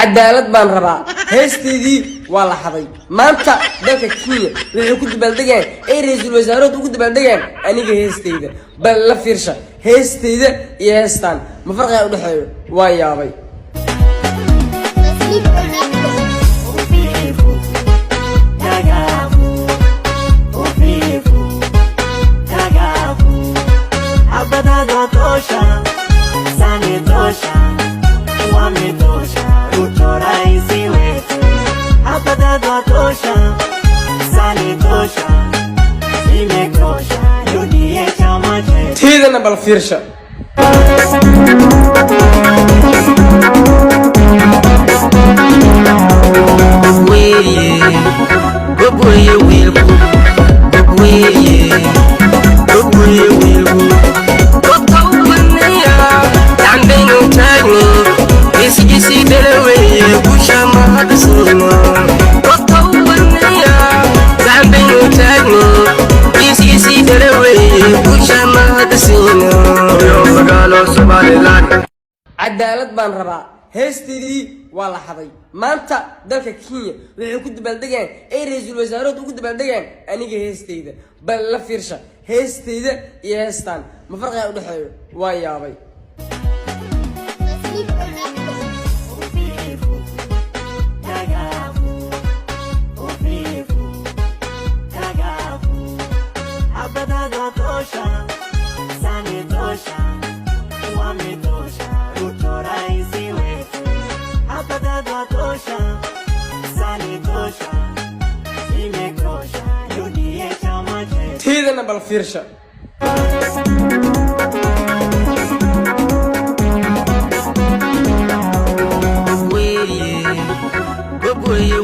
cadaalad baan rabaa heesteedii waa la xaday maanta dalka Kenya waxay ku dabaaldegeen ay ra'iisul wasaaruhu ugu dabaaldegeen aniga heesteyda bal la fiirsha heesteyda iyo heestan ma farqi u dhaxeeyo waa yaabay تيدنا بالفيرشة cadaalad baan rabaa heesteedii waa la xaday maanta dalka Kenya waxay ku dabaaldegeen ay ra'iisul wasaaruhu ugu dabaaldegeen aniga heesteyda bal la fiirsha heesteyda iyo heestan ma farqi u dhaxeeyo waa yaabay تيدنا بالفيرشة Where